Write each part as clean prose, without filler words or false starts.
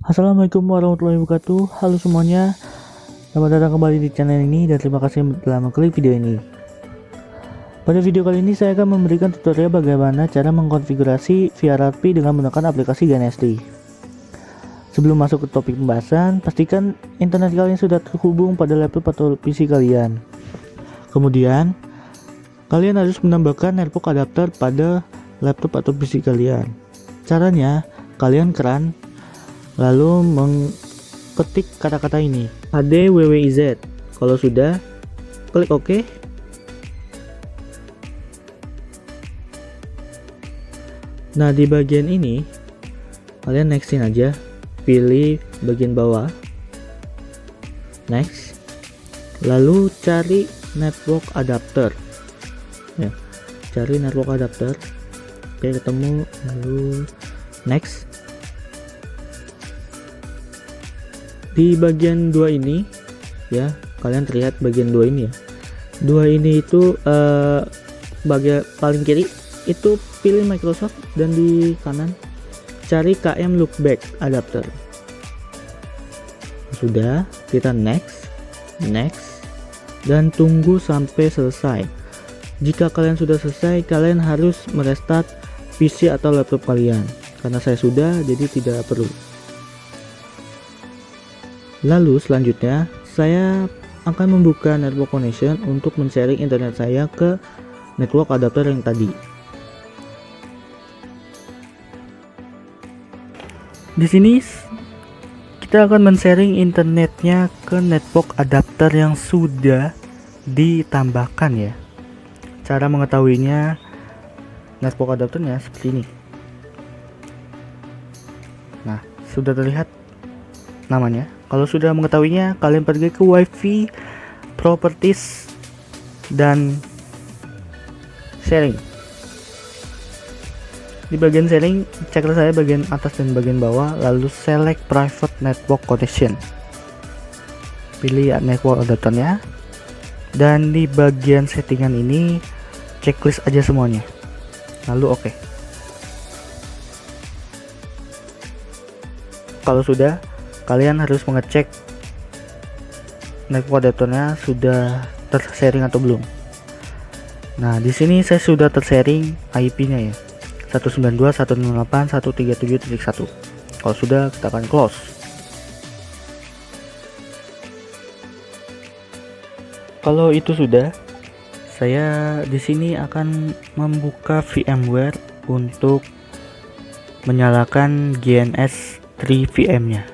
Assalamualaikum warahmatullahi wabarakatuh. Halo semuanya, selamat datang kembali di channel ini dan terima kasih telah mengklik video ini. Pada video kali ini saya akan memberikan tutorial bagaimana cara mengkonfigurasi VRRP dengan menggunakan aplikasi GNST. Sebelum masuk ke topik pembahasan, pastikan internet kalian sudah terhubung pada laptop atau PC kalian. Kemudian, kalian harus menambahkan network adapter pada laptop atau PC kalian. Caranya, kalian lalu mengetik kata-kata ini ADWWIZ. Kalau sudah, klik OK. Nah, di bagian ini kalian nextin aja, pilih bagian bawah, next, lalu cari network adapter ya, cari network adapter. Oke, ketemu, lalu next. Di bagian 2 ini ya, kalian terlihat bagian 2 ini ya. 2 ini itu bagian paling kiri itu pilih Microsoft, dan di kanan cari KM loopback adapter. Sudah, kita next, dan tunggu sampai selesai. Jika kalian sudah selesai, kalian harus merestart PC atau laptop kalian. Karena saya sudah, jadi tidak perlu. Lalu selanjutnya saya akan membuka network connection untuk men-sharing internet saya ke network adapter yang tadi. Di sini kita akan men-sharing internetnya ke network adapter yang sudah ditambahkan ya. Cara mengetahuinya, network adapternya seperti ini. Nah, sudah terlihat namanya. Kalau sudah mengetahuinya, kalian pergi ke WiFi properties dan sharing. Di bagian sharing, ceklah saya bagian atas dan bagian bawah, lalu select private network connection. Pilih network adapternya, dan di bagian settingan ini checklist aja semuanya. Lalu oke. Kalau sudah, kalian harus mengecek network adapternya sudah tersharing atau belum. Nah, di sini saya sudah tersharing IP-nya ya. 192.168.137.1. Kalau sudah, kita akan close. Kalau itu sudah, saya di sini akan membuka VMware untuk menyalakan GNS3 VM-nya.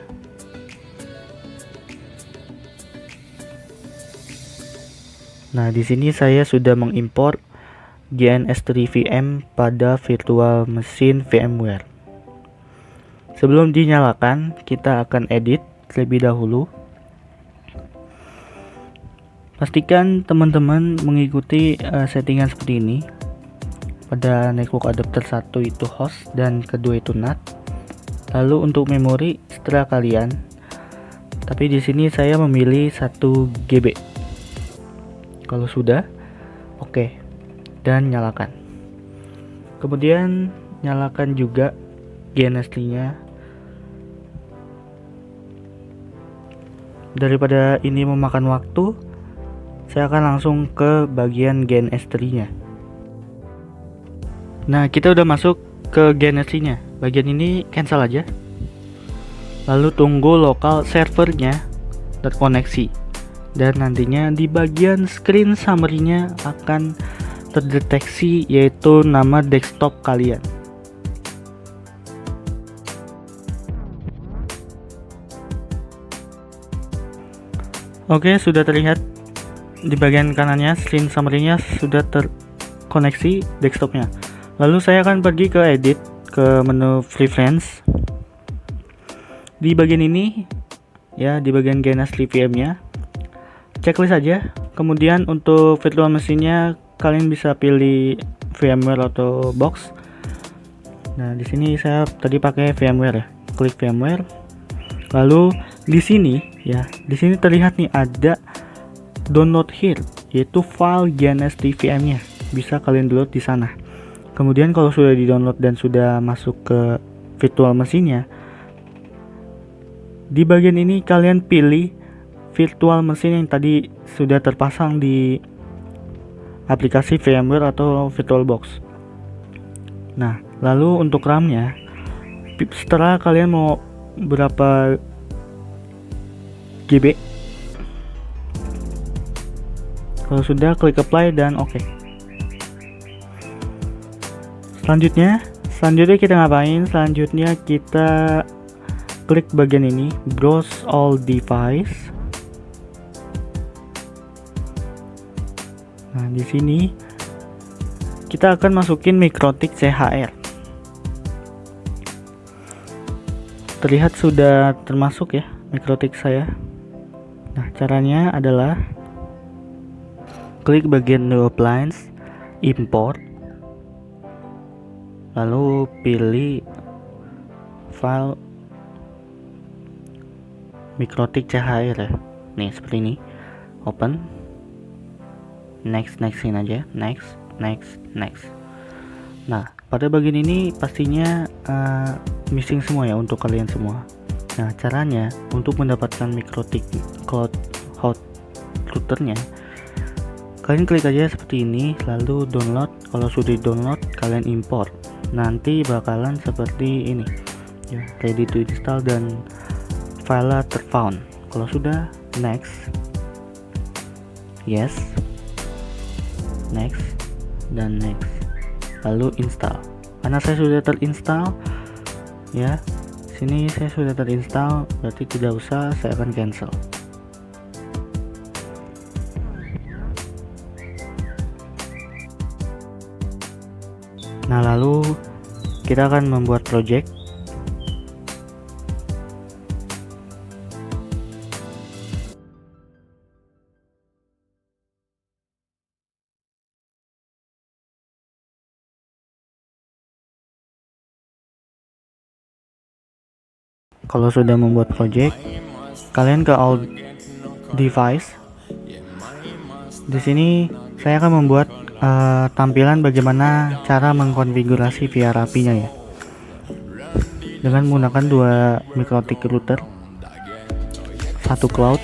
Nah, di sini saya sudah mengimport GNS3 VM pada virtual mesin VMware. Sebelum dinyalakan, kita akan edit terlebih dahulu. Pastikan teman-teman mengikuti settingan seperti ini. Pada network adapter 1 itu host dan kedua itu NAT. Lalu untuk memori setelah kalian. Tapi di sini saya memilih 1 GB. Kalau sudah, oke. Dan nyalakan. Kemudian nyalakan juga GNS3-nya. Daripada ini memakan waktu, saya akan langsung ke bagian GNS3-nya. Nah, kita udah masuk ke GNS3-nya. Bagian ini cancel aja. Lalu tunggu lokal servernya terkoneksi. Dan nantinya di bagian screen summary-nya akan terdeteksi, yaitu nama desktop kalian. Oke, sudah terlihat di bagian kanannya screen summary-nya sudah terkoneksi desktopnya. Lalu saya akan pergi ke edit, ke menu preference. Di bagian ini ya, di bagian GNS3 VM-nya, checklist saja. Kemudian untuk virtual mesinnya kalian bisa pilih VMware atau box. Nah, di sini saya tadi pakai VMware ya. Klik VMware. Lalu di sini ya, di sini terlihat nih ada download here, yaitu file GNS3 VM-nya. Bisa kalian download di sana. Kemudian kalau sudah di-download dan sudah masuk ke virtual mesinnya, Di bagian ini kalian pilih virtual mesin yang tadi sudah terpasang di aplikasi VMware atau VirtualBox. Nah, lalu untuk RAM-nya, setelah kalian mau berapa GB, kalau sudah klik apply dan oke. Selanjutnya kita ngapain? Selanjutnya kita klik bagian ini, browse all device. Nah, di sini kita akan masukin MikroTik CHR. Terlihat sudah termasuk ya MikroTik saya. Nah, caranya adalah klik bagian new appliance, import, lalu pilih file MikroTik CHR ya. Nih seperti ini. Open. Nextin aja. Next. Nah, pada bagian ini pastinya missing semua ya untuk kalian semua. Nah, caranya untuk mendapatkan MikroTik Cloud Hot routernya, kalian klik aja seperti ini, lalu download. Kalau sudah download, kalian import. Nanti bakalan seperti ini ya, ready to install dan file terfound. Kalau sudah, next, yes, next, dan next, lalu install. Karena saya sudah terinstall ya, sini saya sudah terinstall, berarti tidak usah, saya akan cancel. Nah, lalu kita akan membuat project. Kalau sudah membuat project, kalian ke all device. Di sini saya akan membuat tampilan bagaimana cara mengkonfigurasi VRAP nya ya, dengan menggunakan 2 MikroTik router, 1 cloud.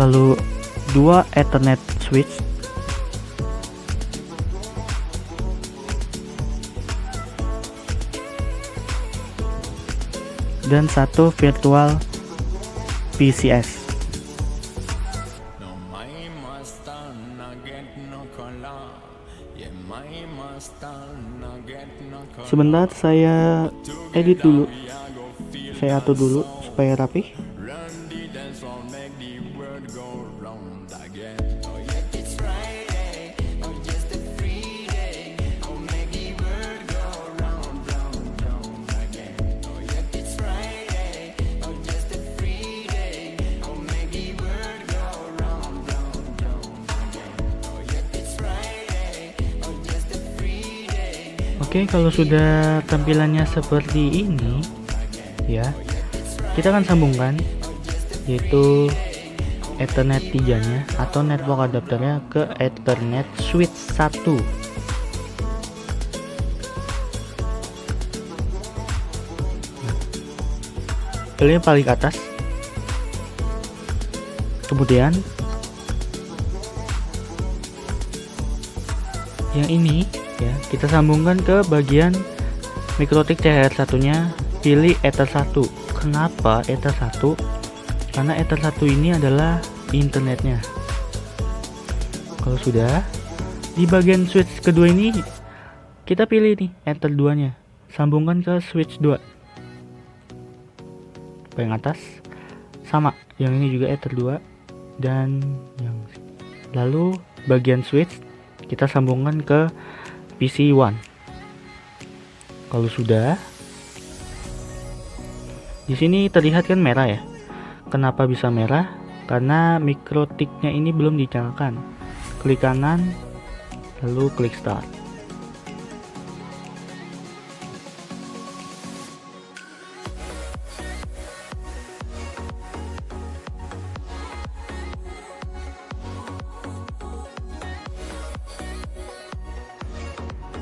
Lalu 2 Ethernet switch, dan 1 virtual PCS. Sebentar, saya edit dulu, saya atur dulu supaya rapi. Oke, kalau sudah tampilannya seperti ini ya, kita akan sambungkan yaitu Ethernet 3 nya atau network adapternya ke Ethernet switch 1. Pilih paling atas, kemudian yang ini ya, kita sambungkan ke bagian MikroTik CHR satunya, pilih Ether 1. Kenapa Ether 1? Karena Ether 1 ini adalah internetnya. Kalau sudah, di bagian switch kedua ini kita pilih nih Ether 2 nya, sambungkan ke switch 2. Paling atas sama, yang ini juga Ether 2, dan yang lalu bagian switch kita sambungkan ke PC1. Kalau sudah, di sini terlihat kan merah ya. Kenapa bisa merah? Karena MikroTik-nya ini belum dinyalakan. Klik kanan, lalu klik start.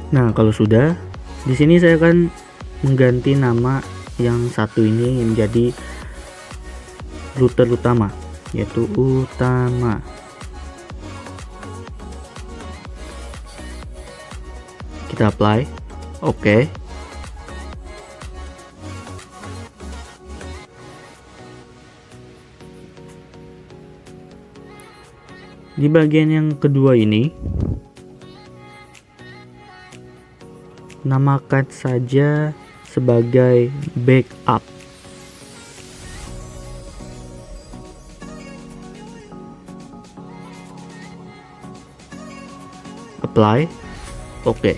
Nah, kalau sudah, di sini saya akan mengganti nama yang satu ini menjadi router utama, yaitu utama. Kita apply, oke. Di bagian yang kedua ini, namakan saja sebagai backup. Apply, oke.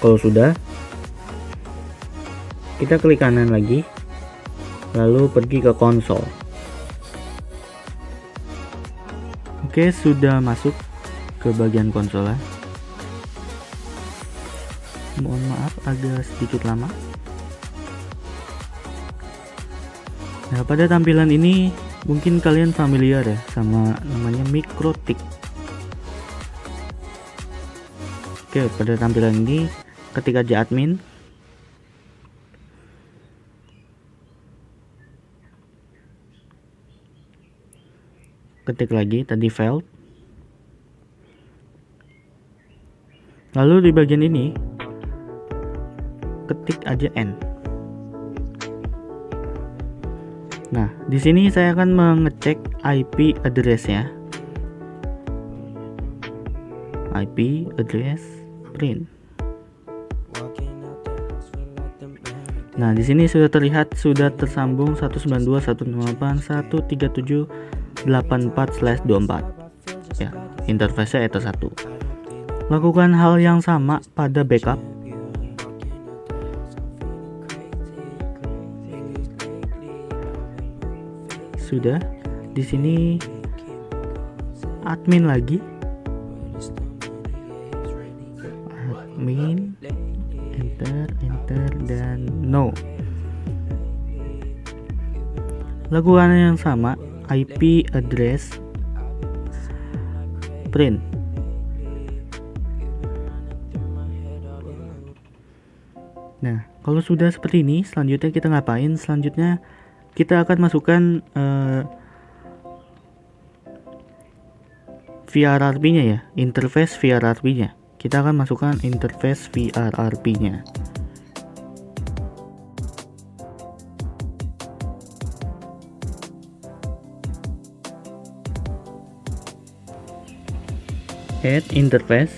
Kalau sudah, kita klik kanan lagi, lalu pergi ke konsol. Oke, sudah masuk ke bagian konsol ya. Mohon maaf agak sedikit lama. Nah, pada tampilan ini mungkin kalian familiar ya sama namanya MikroTik. Oke, pada tampilan ini ketika di admin, ketik lagi tadi file, lalu di bagian ini ketik aja n. Nah, di sini saya akan mengecek IP address-nya. IP address print. Nah, di sini sudah terlihat sudah tersambung 192.168.137.84/24. Ya, interface-nya Ether 1. Lakukan hal yang sama pada backup. Sudah. Di sini admin lagi. Admin, enter dan no. Lakukan yang sama, IP address print. Nah, kalau sudah seperti ini, selanjutnya kita ngapain? Selanjutnya kita akan masukkan VRRP-nya ya, interface VRRP-nya. Kita akan masukkan interface VRRP-nya. Add interface.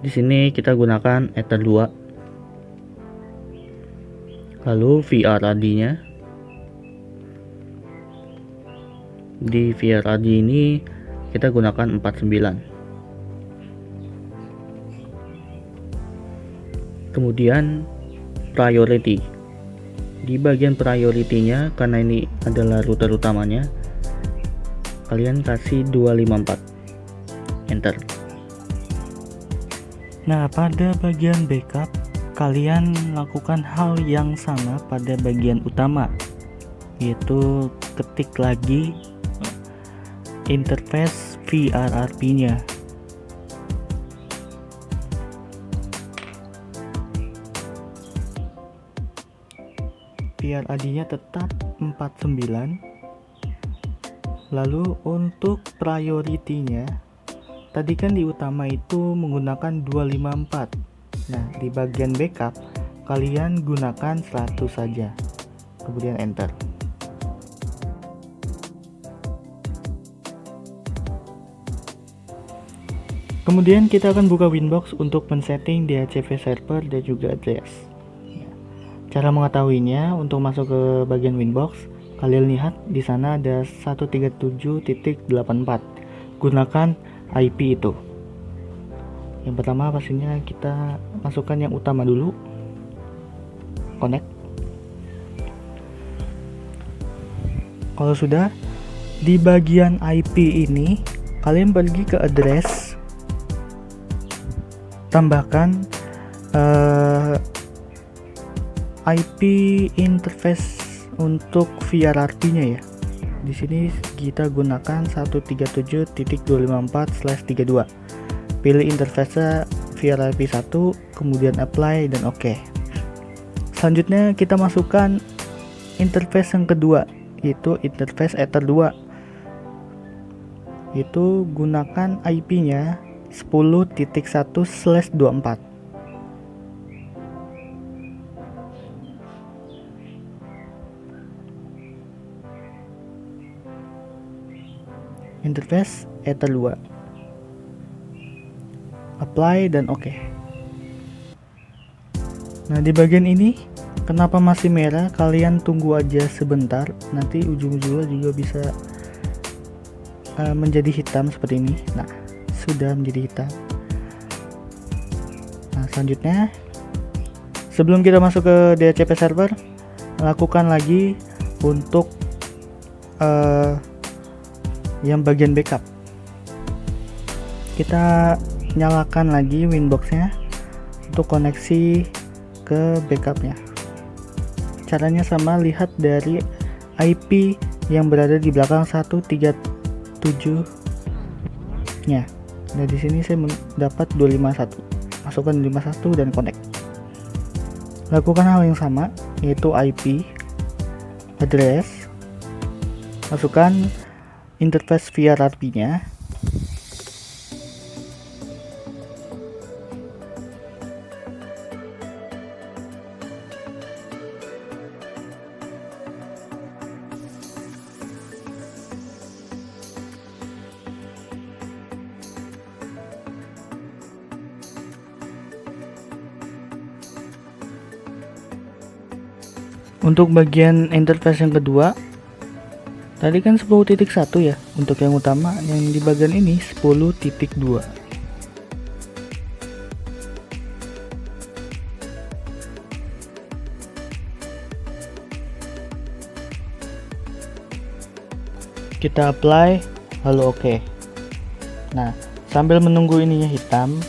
Di sini kita gunakan Ether 2. Lalu VRRD-nya. Di VRRD ini kita gunakan 49. Kemudian priority. Di bagian priority-nya, karena ini adalah router utamanya, kalian kasih 254. Enter. Nah, pada bagian backup kalian lakukan hal yang sama pada bagian utama, yaitu ketik lagi interface VRRP-nya. VRRD-nya tetap 49. Lalu untuk priority-nya, tadi kan di utama itu menggunakan 254. Nah, di bagian backup kalian gunakan 100 saja. Kemudian enter. Kemudian kita akan buka Winbox untuk men-setting DHCP server dan juga address. Cara mengetahuinya, untuk masuk ke bagian Winbox, kalian lihat di sana ada 137.84. Gunakan IP itu. Yang pertama pastinya kita masukkan yang utama dulu. Connect. Kalau sudah, di bagian IP ini kalian pergi ke address, tambahkan IP interface untuk VRRP-nya ya. Di sini kita gunakan 137.254/32. Pilih interface VRRP 1, kemudian apply dan oke. Selanjutnya kita masukkan interface yang kedua, yaitu interface Ether 2. Itu gunakan IP-nya 10.1/24. Interface Ether 2, apply dan oke. Nah, di bagian ini kenapa masih merah, kalian tunggu aja sebentar, nanti ujung-ujungnya juga bisa menjadi hitam seperti ini. Nah, sudah menjadi hitam. Nah, selanjutnya sebelum kita masuk ke DHCP server, lakukan lagi untuk yang bagian backup. Kita nyalakan lagi Winbox-nya untuk koneksi ke backupnya. Caranya sama, lihat dari IP yang berada di belakang 137-nya. Nah, di sini saya mendapat 251. Masukkan 251 dan connect. Lakukan hal yang sama, yaitu IP address. Masukkan interface VRRP-nya. Untuk bagian interface yang kedua, tadi kan 10.1 ya untuk yang utama, yang di bagian ini 10.2. Kita apply lalu oke. Nah, sambil menunggu ininya hitam,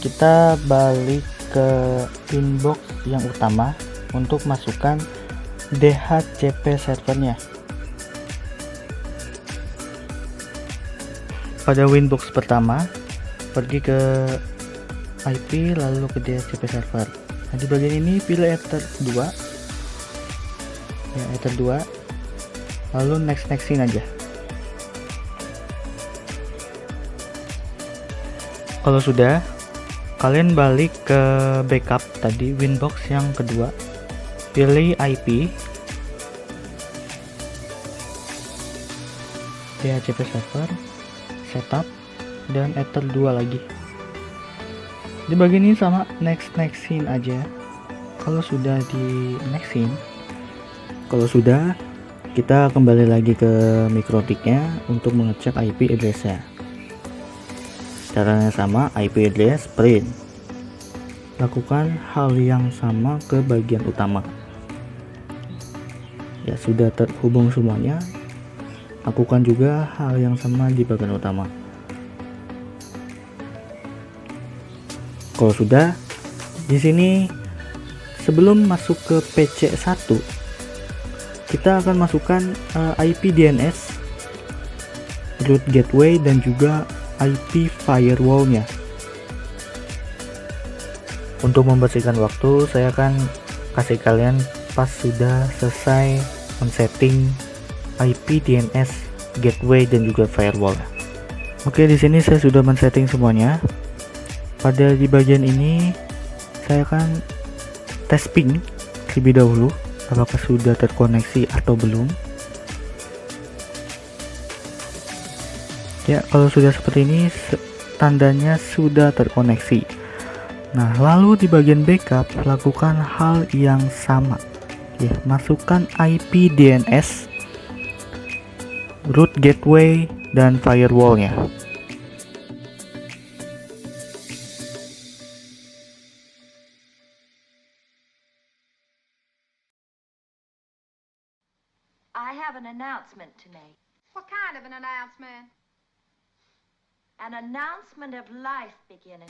kita balik ke inbox yang utama untuk masukkan DHCP servernya. Pada Winbox pertama, pergi ke IP lalu ke DHCP server. Nah, di bagian ini pilih Ether 2. Ya, Ether 2. Lalu nextin aja. Kalau sudah, kalian balik ke backup tadi Winbox yang kedua. Pilih IP DHCP server, setup, dan Ether 2 lagi. Di bagian ini sama, nextin aja. Kalau sudah di nextin, kalau sudah, kita kembali lagi ke MikroTik-nya untuk mengecek IP address-nya. Caranya sama, IP address print. Lakukan hal yang sama ke bagian utama. Ya, sudah terhubung semuanya. Lakukan juga hal yang sama di bagian utama. Kalau sudah, di sini sebelum masuk ke PC1, kita akan masukkan IP DNS, root gateway, dan juga IP firewall-nya. Untuk membersihkan waktu, saya akan kasih kalian pas sudah selesai men-setting IP DNS, gateway, dan juga firewall. Oke, di sini saya sudah men-setting semuanya. Pada di bagian ini saya akan tes ping terlebih dahulu, apakah sudah terkoneksi atau belum. Ya, kalau sudah seperti ini tandanya sudah terkoneksi. Nah, lalu di bagian backup lakukan hal yang sama. Ya, masukkan IP DNS, root gateway, dan firewall-nya. I have an announcement to make. What kind of an announcement? An announcement of life beginning.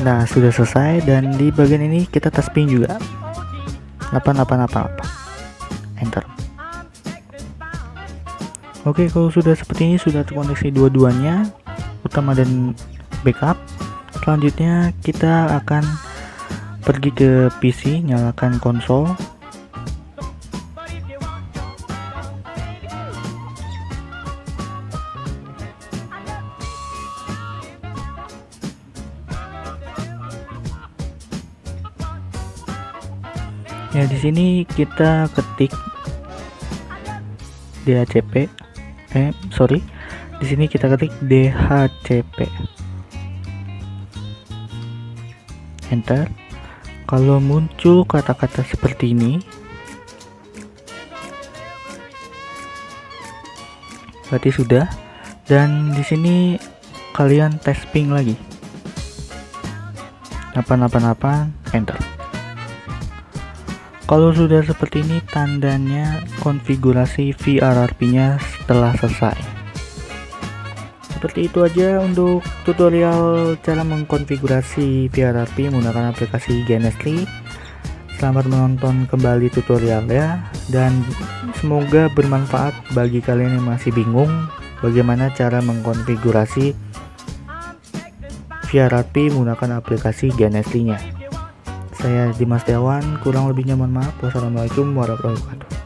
Nah, sudah selesai, dan di bagian ini kita tasping juga. 8888. Enter. Oke, kalau sudah seperti ini, sudah terkoneksi dua-duanya, utama dan backup. Selanjutnya kita akan pergi ke PC, nyalakan konsol. Ya, di sini kita ketik DHCP. Di sini kita ketik DHCP. Enter. Kalau muncul kata-kata seperti ini, berarti sudah. Dan di sini kalian tes ping lagi. 888, enter. Kalau sudah seperti ini, tandanya konfigurasi VRRP-nya telah selesai. Seperti itu aja untuk tutorial cara mengkonfigurasi VRRP menggunakan aplikasi GNS3. Selamat menonton kembali tutorialnya, dan semoga bermanfaat bagi kalian yang masih bingung bagaimana cara mengkonfigurasi VRRP menggunakan aplikasi GNS3-nya. Saya Dimas Setiawan, kurang lebihnya mohon maaf. Wassalamualaikum warahmatullahi wabarakatuh.